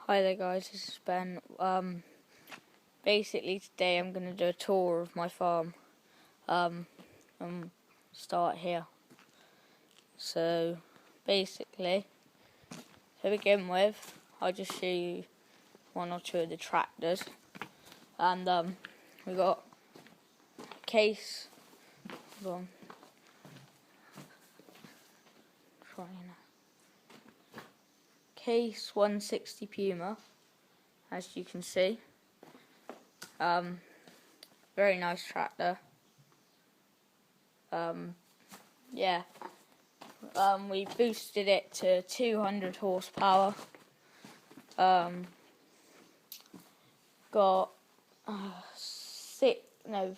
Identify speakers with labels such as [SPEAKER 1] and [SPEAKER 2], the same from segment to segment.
[SPEAKER 1] Hi there guys, this is Ben. Basically today I'm going to do a tour of my farm and start here. So basically, to begin with, I'll just show you one or two of the tractors, and we got a case. Hold on. Case 160 Puma, as you can see. Very nice tractor. We boosted it to 200 horsepower. Got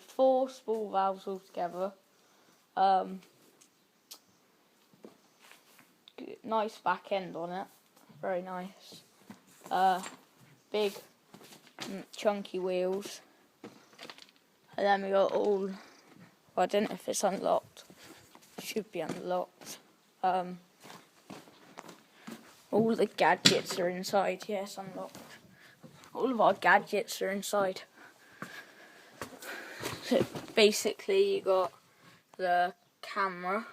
[SPEAKER 1] 4 spool valves altogether. Nice back end on it, very nice. Big chunky wheels, and then we got all, I don't know if it's unlocked, it should be unlocked. All the gadgets are inside. Yes, unlocked. All of our gadgets are inside. So basically you got the camera,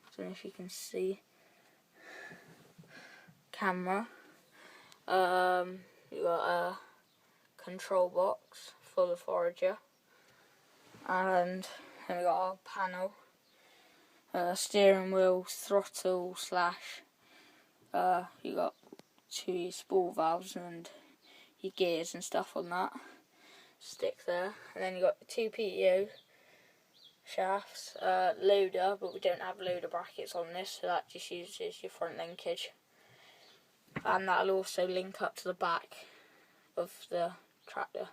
[SPEAKER 1] I don't know if you can see, camera. You got a control box full of forager, and then we got our panel, steering wheel, throttle slash. You got 2 spool valves and your gears and stuff on that stick there, and then you got 2 PTO shafts, loader, but we don't have loader brackets on this, so that just uses your front linkage, and that'll also link up to the back of the tractor.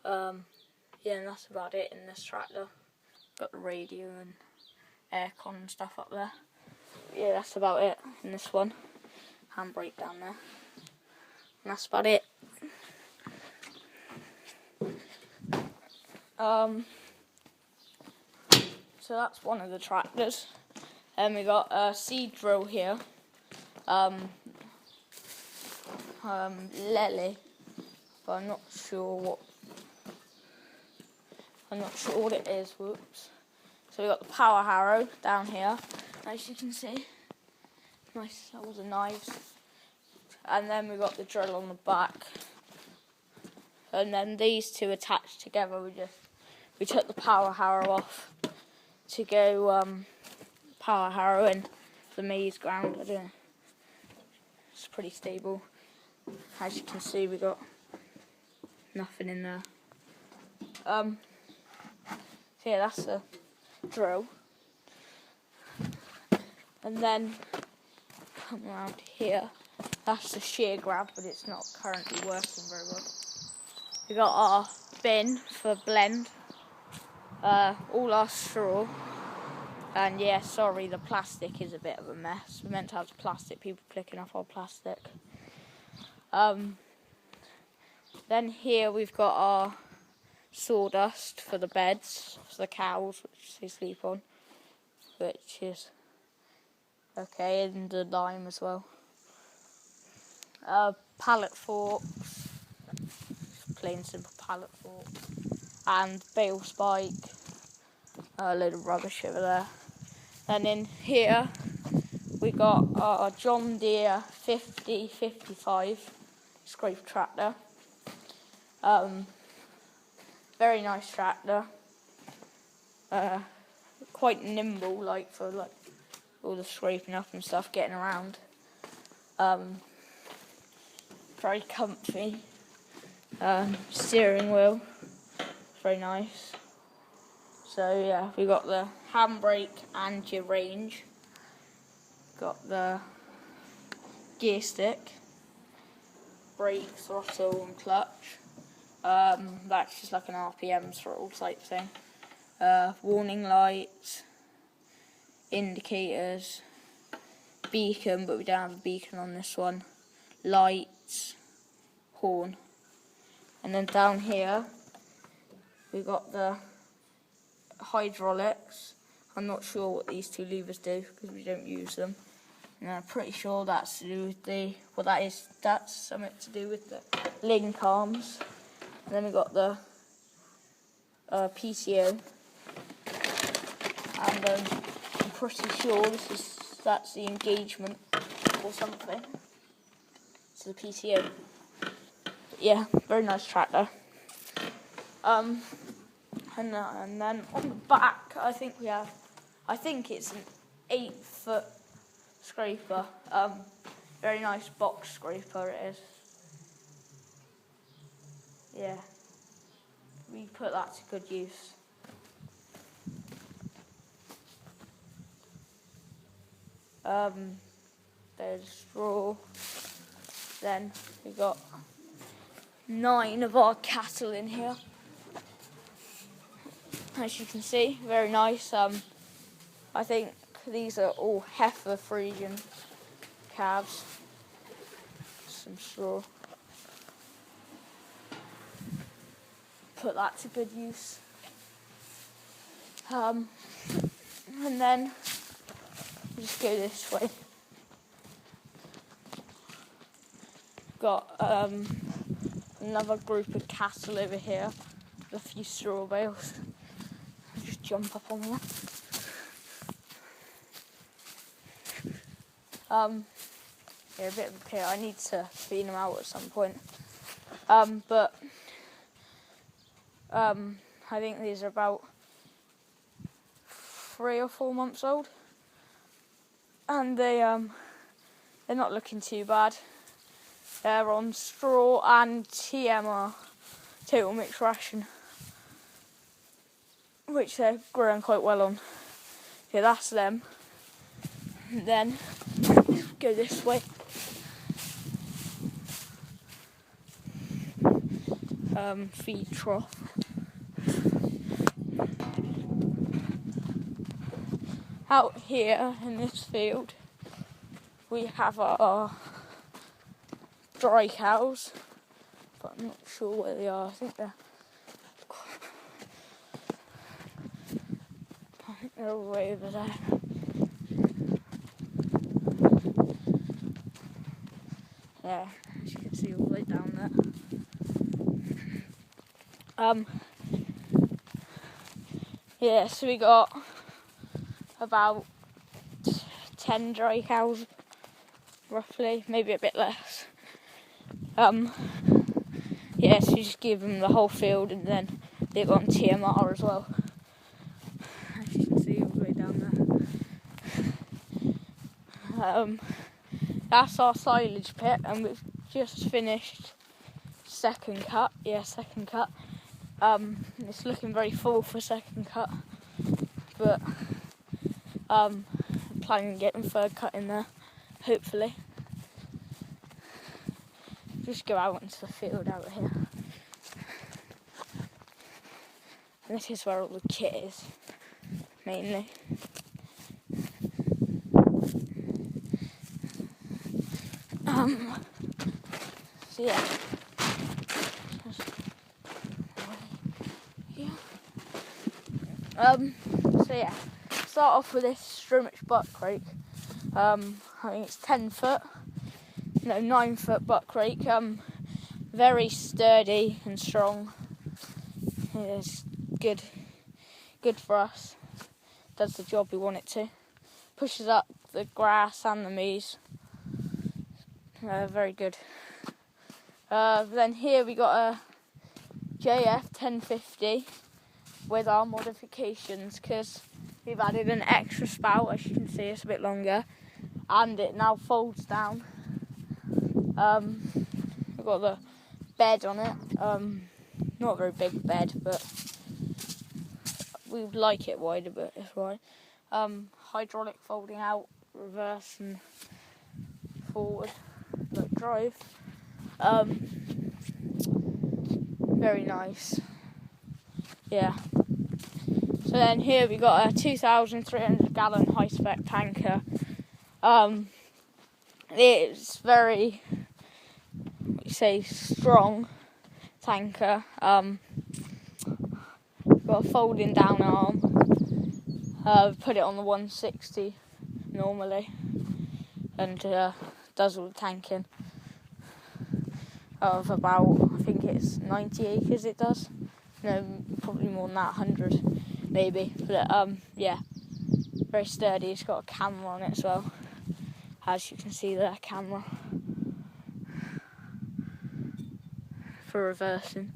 [SPEAKER 1] Yeah, and that's about it in this tractor. Got the radio and aircon and stuff up there. Yeah, that's about it in this one. Handbrake down there. And that's about it. So that's one of the tractors. And we got a seed drill here. Lely, but I'm not sure what it is. Whoops. So we got the power harrow down here, as you can see. Nice, all the knives. And then we got the drill on the back. And then these two attached together. We took the power harrow off to go power harrowing the maize ground. I don't know. It's pretty stable. As you can see, we got nothing in there. So yeah, that's the drill. And then come around here. That's the shear grab, but it's not currently working very well. We got our bin for blend. All our straw. And yeah, sorry, the plastic is a bit of a mess. We meant to have plastic, people picking up our plastic. Then here we've got our sawdust for the beds, for the cows, which they sleep on, which is okay, and the lime as well. Pallet forks, plain simple pallet fork, and bale spike, a load of rubbish over there. And in here we got our John Deere 5055 scrape tractor. Very nice tractor. Quite nimble, for all the scraping up and stuff, getting around. Very comfy. Steering wheel, very nice. So yeah, we got the handbrake and your range. Got the gear stick, brake, throttle and clutch. That's just like an RPM throttle type thing. Warning lights, indicators, beacon, but we don't have a beacon on this one. Lights, horn. And then down here we got the hydraulics. I'm not sure what these 2 levers do because we don't use them. And I'm pretty sure that's to do with that's something to do with the link arms. And then we got the PTO. And I'm pretty sure that's the engagement or something. It's the PTO. But yeah, very nice tractor. And then on the back, I think it's an 8-foot scraper. Very nice box scraper it is. Yeah, we put that to good use. There's straw. Then we got 9 of our cattle in here. As you can see, very nice. I think these are all heifer Frisian calves. Some straw. Put that to good use. And then just go this way. Got another group of cattle over here with a few straw bales. I'll just jump up on one. Yeah, a bit of a pit. I need to feed them out at some point. But I think these are about 3 or 4 months old, and they're not looking too bad. They're on straw and TMR, total mixed ration, which they're growing quite well on. Yeah, that's them. And then go this way. Feed trough. Out here in this field, we have our dry cows, but I'm not sure where they are. I think they're all the way over there. Yeah, as you can see all the way down there. Yeah, so we got about 10 dry cows, roughly, maybe a bit less. Yeah, so you just give them the whole field, and then they got on TMR as well. As you can see all the way down there. That's our silage pit, and we've just finished second cut. Yeah, second cut. It's looking very full for second cut, but I'm planning on getting third cut in there, hopefully. Just go out into the field out here. And this is where all the kit is, mainly. So yeah. So yeah, start off with this Strummich butt crake. I think it's 9-foot butt crake. Very sturdy and strong. It's good for us. Does the job we want it to. Pushes up the grass and the maize. Very good. Then here we got a JF 1050 with our modifications, because we've added an extra spout. As you can see, it's a bit longer, and it now folds down. We've got the bed on it. Not a very big bed, but we would like it wider, but it's right. Hydraulic folding out, reverse and forward, like drive. Very nice. Yeah. So then here we got a 2,300 gallon high spec tanker. It's very, strong tanker. Got a folding down arm. Put it on the 160 normally. and does all the tanking of about, I think it's 90 acres it does. No, probably more than that, 100 maybe. But yeah, very sturdy. It's got a camera on it as well, as you can see there, camera for reversing.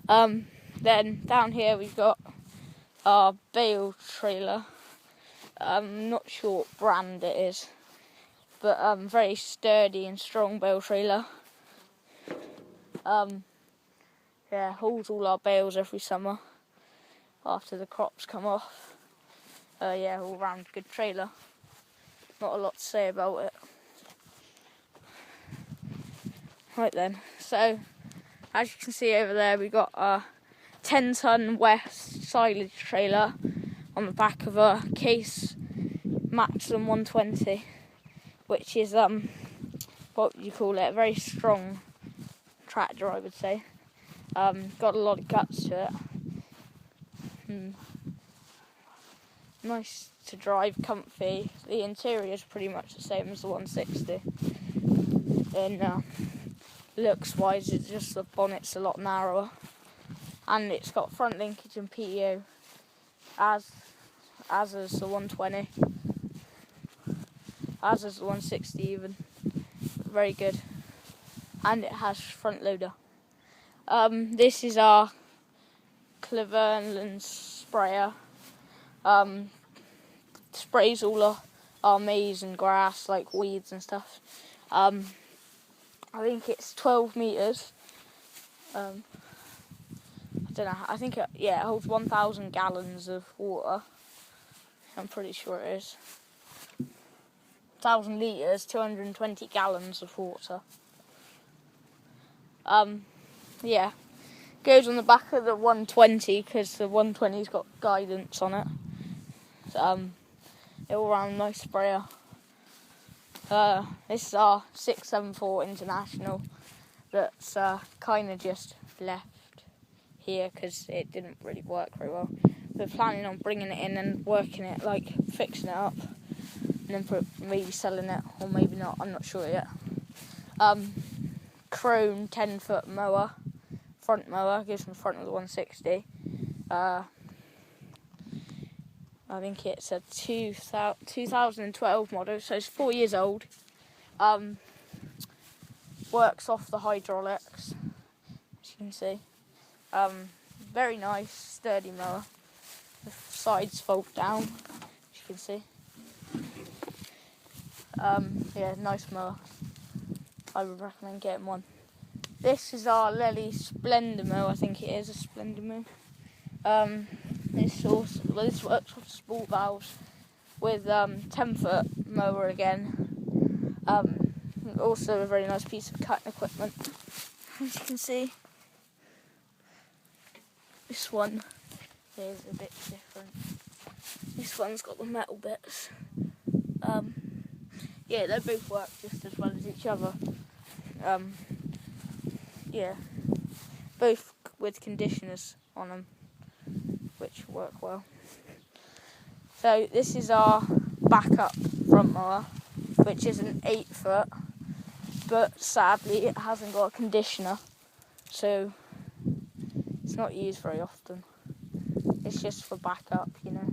[SPEAKER 1] Then down here we've got our bale trailer. I'm not sure what brand it is, but very sturdy and strong bale trailer. Yeah, hauls all our bales every summer after the crops come off. Yeah, all round good trailer. Not a lot to say about it. Right then, so as you can see over there, we got a 10-ton West silage trailer on the back of a Case Maximum 120, which is what would you call it? A very strong tractor, I would say. Got a lot of guts to it. Nice to drive, comfy. The interior is pretty much the same as the 160. And looks-wise, it's just the bonnet's a lot narrower, and it's got front linkage and PTO, as is the 120, as is the 160 even. Very good, and it has front loader. This is our Cleveland sprayer. Sprays all our maize and grass, like weeds and stuff. I think it's 12 metres. I don't know. I think it holds 1,000 gallons of water. I'm pretty sure it is. 1,000 litres, 220 gallons of water. Yeah, goes on the back of the 120 because the 120's got guidance on it. All round nice sprayer. This is our 674 International that's kind of just left here because it didn't really work very well. We're planning on bringing it in and working it, like fixing it up, and then maybe selling it, or maybe not, I'm not sure yet. Chrome 10-foot mower, front mower, goes in the front of the 160. I think it's a 2012 model, so it's 4 years old. Works off the hydraulics, as you can see. Very nice, sturdy mower. The sides fold down, as you can see. Yeah, nice mower. I would recommend getting one. This is our Lely Splendimo, I think it is a Splendimo. This works off sport valves with 10-foot mower again. Also a very nice piece of cutting equipment, as you can see. This one is a bit different. This one's got the metal bits. Yeah, they both work just as well as each other. Yeah, both with conditioners on them, which work well. So this is our backup front mower, which is an 8-foot, but sadly it hasn't got a conditioner, so it's not used very often. It's just for backup, you know.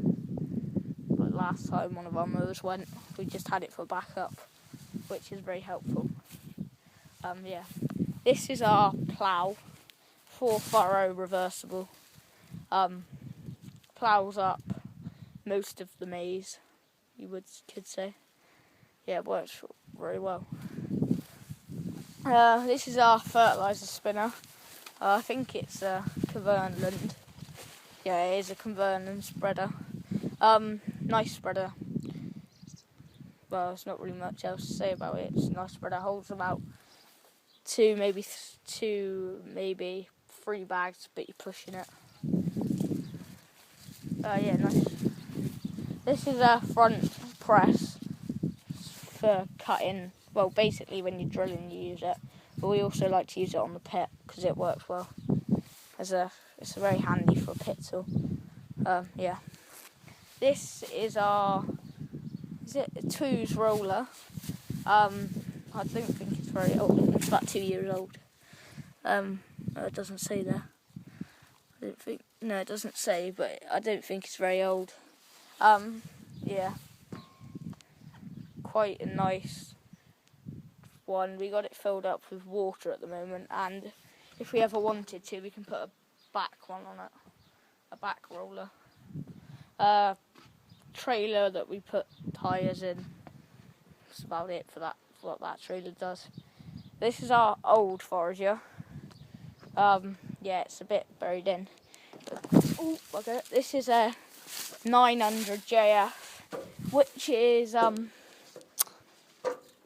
[SPEAKER 1] But last time one of our mowers went, we just had it for backup, which is very helpful. Yeah, this is our plough, 4-furrow reversible. Ploughs up most of the maize, you could say. Yeah, it works very well. This is our fertiliser spinner. I think it's a Cleveland. Yeah, it is a Cleveland spreader. Nice spreader. Well, there's not really much else to say about it. It's a nice spreader. Holds about two, maybe 3 bags, but you're pushing it. Yeah, nice. This is a front press for cutting. Well, basically when you're drilling you use it, but we also like to use it on the pit because it works well. It's very handy for a pit tool. Yeah. This is our, is it a 2's roller? I don't think it's very old. It's about 2 years old. It doesn't say there. I don't think. No, it doesn't say, but I don't think it's very old. Yeah, quite a nice one. We got it filled up with water at the moment, and if we ever wanted to, we can put a back one on it, a back roller. Trailer that we put tyres in. That's about it for that. For what that trailer does. This is our old forager. Yeah, it's a bit buried in. Oh, okay. This is a 900 JF, which is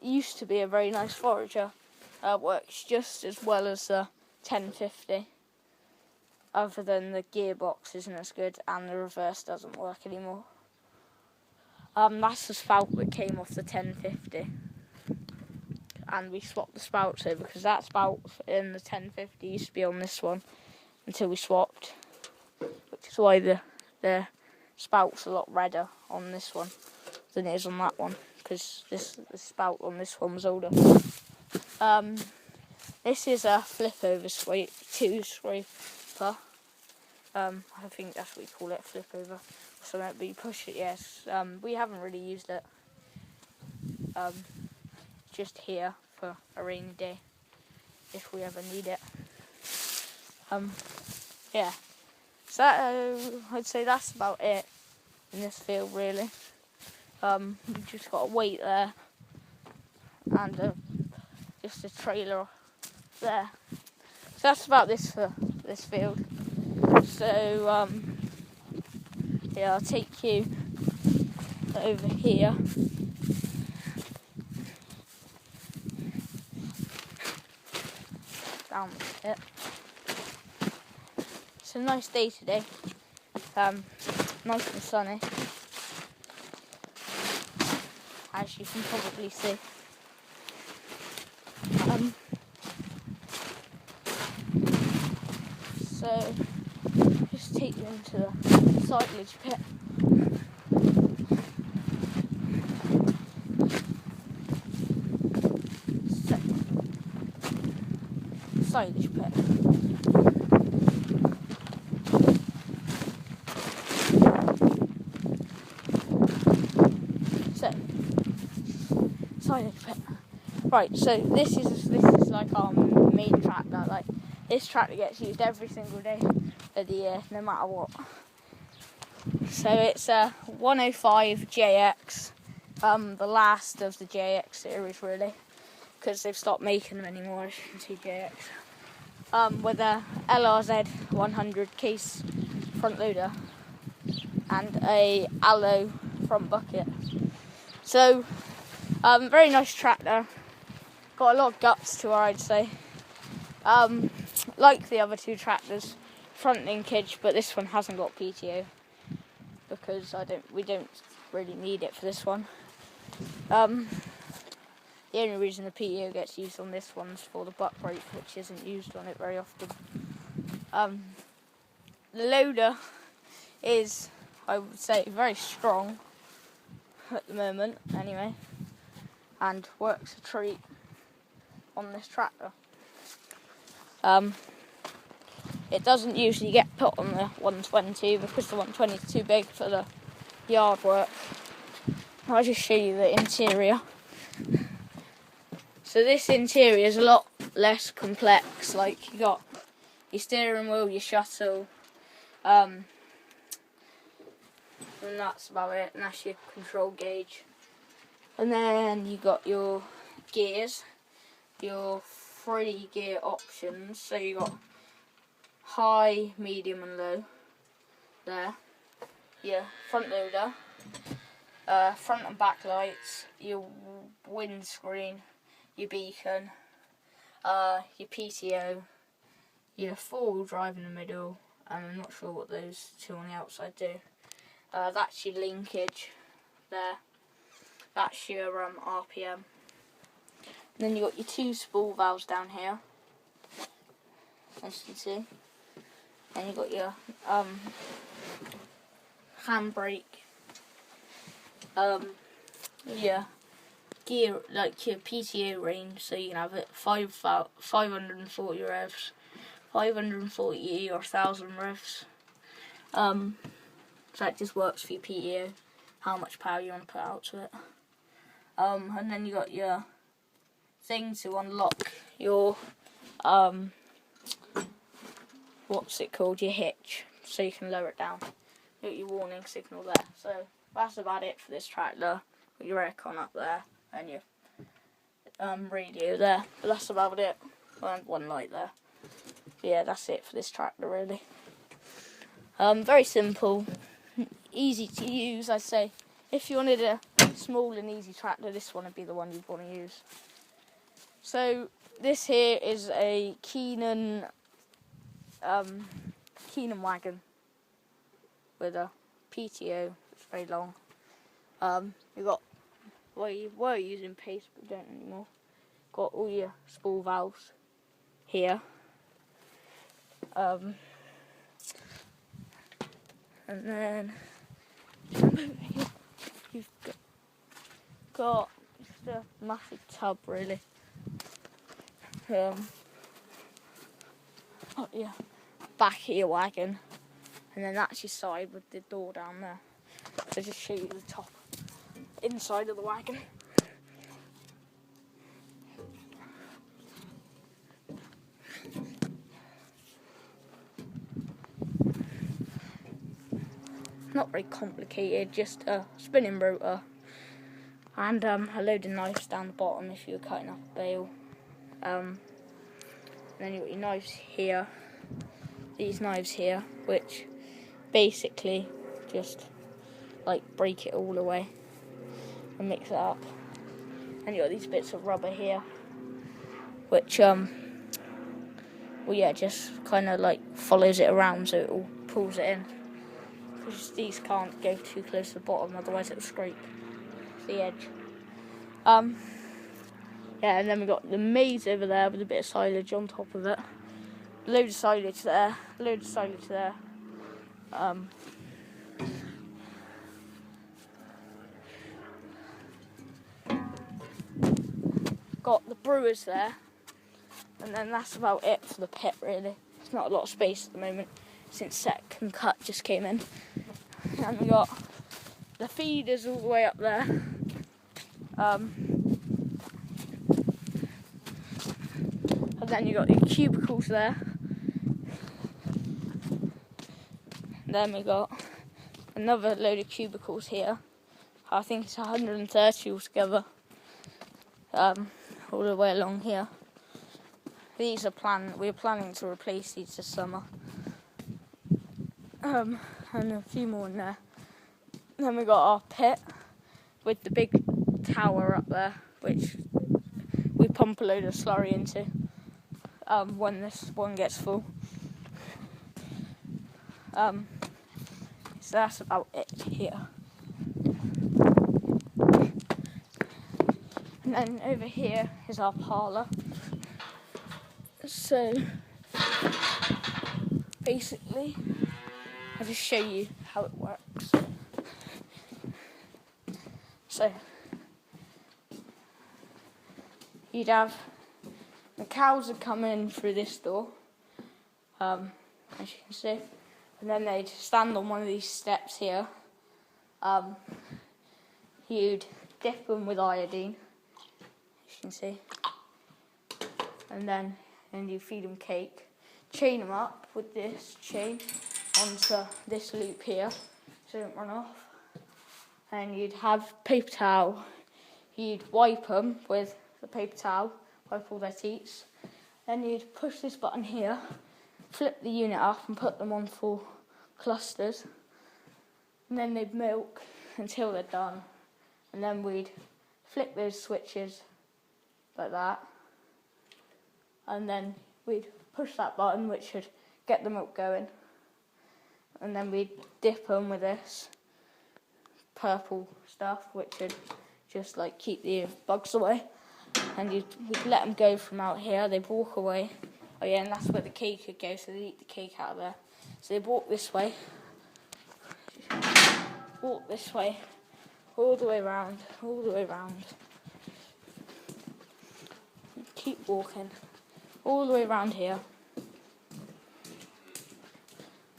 [SPEAKER 1] used to be a very nice forager. Works just as well as the 1050. Other than the gearbox isn't as good and the reverse doesn't work anymore. That's the spout that came off the 1050. And we swapped the spouts over because that spout in the 1050 used to be on this one until we swapped, which is why the spout's a lot redder on this one than it is on that one, because the spout on this one was older. This is a flip over two scraper. I think that's what we call it, flip over. So that we push it, yes. We haven't really used it. Just here for a rainy day if we ever need it. Yeah. So I'd say that's about it in this field really. We've just got a weight there and just a trailer there. So that's about this for this field. So yeah, I'll take you over here. Down the pit. It's a nice day today. Nice and sunny, as you can probably see. So just take you into the silage pit. So, silage pit. So, silage pit. Right, so this is like our main tractor. Like this tractor gets used every single day of the year, no matter what. So it's a 105 JX, the last of the JX series really, because they've stopped making them anymore, as you can see, JX. With a LRZ 100 case front loader and a alloy front bucket. So, very nice tractor. Got a lot of guts to her, I'd say. Like the other two tractors, front linkage, but this one hasn't got PTO because we don't really need it for this one. The only reason the PTO gets used on this one's for the butt brake, which isn't used on it very often. The loader is, I would say, very strong at the moment, anyway, and works a treat on this tractor. It doesn't usually get put on the 120 because the 120 is too big for the yard work. I'll just show you the interior. So this interior is a lot less complex. Like you got your steering wheel, your shuttle, and that's about it. And that's your control gauge. And then you got your gears, your 3 gear options. So you got high, medium, and low. There. Your front loader, front and back lights, your windscreen, your beacon, your PTO, your 4-wheel drive in the middle, and I'm not sure what those two on the outside do. That's your linkage there. That's your RPM. And then you got your 2 spool valves down here, as you can see. And you got your handbrake, your gear, like your PTO range, so you can have it 540 revs, 540 or 1000 revs. So that just works for your PTO, how much power you want to put out to it. And then you got your thing to unlock your what's it called, your hitch, so you can lower it down. You got your warning signal there. So that's about it for this tractor. Got your aircon up there and your radio there, but that's about it. And one light there. But yeah, that's it for this tractor really. Very simple, easy to use. I'd say if you wanted a small and easy tractor, this one would be the one you'd want to use. So this here is a Keenan wagon with a PTO. It's very long. You've got, well, you were using paste, but don't anymore. Got all your spool valves here. And then you've got just a massive tub, really. Oh yeah, back of your wagon, and then that's your side with the door down there. So just show you the top, inside of the wagon. Not very complicated, just a spinning rotor and a load of knives down the bottom if you were cutting up a bale. And then you've got your knives here, these knives here, which basically just like break it all away and mix it up. And you've got these bits of rubber here, which well yeah, just kind of like follows it around, so it all pulls it in. Because these can't go too close to the bottom, otherwise it'll scrape the edge. Yeah, and then we've got the maze over there with a bit of silage on top of it. Load of silage there, load of silage there. Got the brewers there, and then that's about it for the pit really. There's not a lot of space at the moment since Sec and Cut just came in. And we got the feeders all the way up there. And then you got your cubicles there. And then we got another load of cubicles here. I think it's 130 altogether. All the way along here. These are we're planning to replace these this summer. And a few more in there. Then we got our pit with the big tower up there, which we pump a load of slurry into when this one gets full. So that's about it here. And then over here is our parlour. So basically, I'll just show you how it works. So you'd have the cows would come in through this door, as you can see, and then they'd stand on one of these steps here. You'd dip them with iodine, as you can see, and then you feed them cake, chain them up with this chain onto this loop here so they don't run off, and you'd have paper towel. You'd wipe them with the paper towel, wipe all their teats, then you'd push this button here, flip the unit up and put them on 4 clusters, and then they'd milk until they're done, and then we'd flick those switches like that, and then we'd push that button which should get the milk going, and then we'd dip them with this purple stuff which would just like keep the bugs away, and we'd let them go from out here. They'd walk away. Oh yeah, and that's where the cake would go, so they'd eat the cake out of there. So they'd walk this way, all the way round, keep walking all the way around here,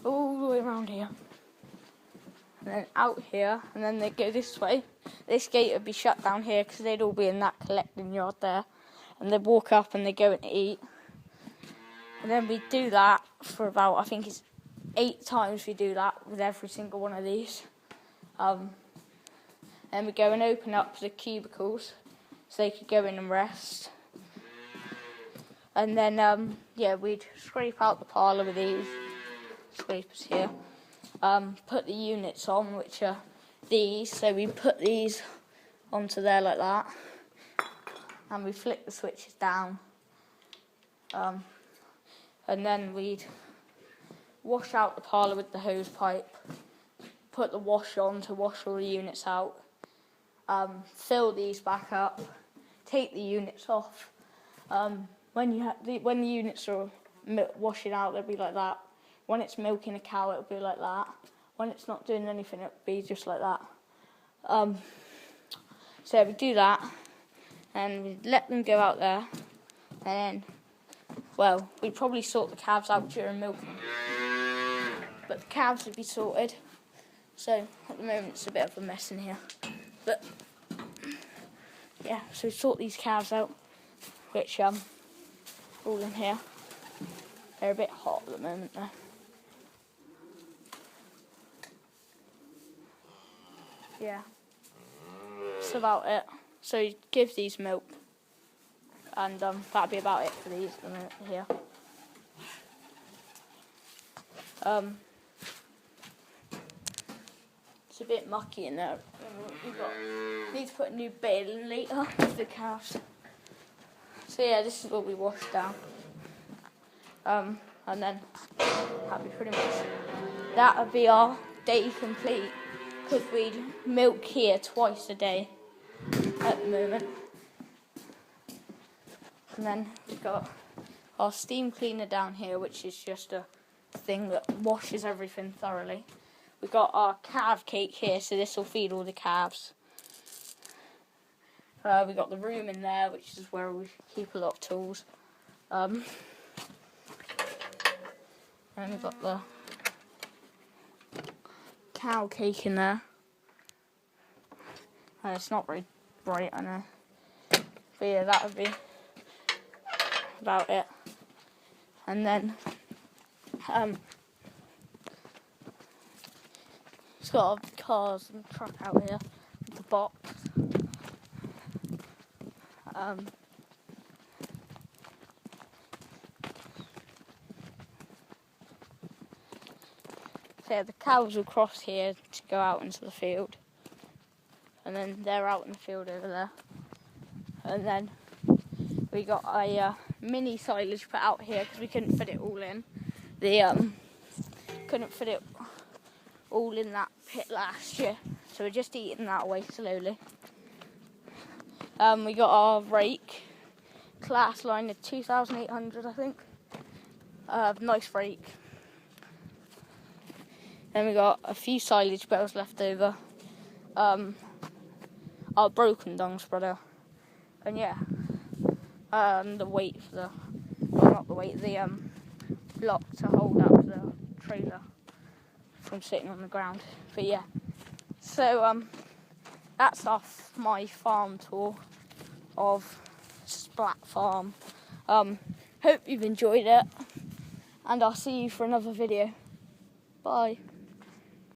[SPEAKER 1] all the way around here, and then out here, and then they go this way. This gate would be shut down here because they'd all be in that collecting yard there, and they'd walk up and they go and eat. And then we do that for about, I think it's 8 times we do that with every single one of these. Then we go and open up the cubicles so they could go in and rest. And then, we'd scrape out the parlour with these scrapers here. Put the units on, which are these. So we put these onto there like that. And we flick the switches down. And then we'd wash out the parlour with the hose pipe. Put the wash on to wash all the units out. Fill these back up. Take the units off. When the units are washing out, they'll be like that. When it's milking a cow, it'll be like that. When it's not doing anything, it'll be just like that. So we do that, and we let them go out there, and then, we'd probably sort the calves out during milking, but the calves would be sorted. So at the moment, it's a bit of a mess in here, but yeah. So we sort these calves out, which all in here. They're a bit hot at the moment though. Yeah, that's about it. So you give these milk, and that'd be about it for these at the minute here. It's a bit mucky in there. Need to put a new bail in later for the cows. So yeah, this is what we wash down. And then that'd be pretty much, that would be our day complete, because we'd milk here twice a day at the moment. And then we've got our steam cleaner down here, which is just a thing that washes everything thoroughly. We've got our calf cake here, so this will feed all the calves. We've got the room in there, which is where we keep a lot of tools. And we've got the cow cake in there. It's not very bright, I know. But yeah, that would be about it. And then it's got our cars and truck out here with the box. So yeah, the cows will cross here to go out into the field, and then they're out in the field over there. And then we got a mini silage put out here because we couldn't fit it all in. Couldn't fit it all in that pit last year, so we're just eating that away slowly. We got our rake, class line of 2,800, I think. Nice rake. Then we got a few silage bales left over. Our broken dung spreader, and yeah, the weight for the, well, not the weight, the block to hold up the trailer from sitting on the ground. But yeah, so that's off my farm tour of Splat Farm. Hope you've enjoyed it, and I'll see you for another video. Bye.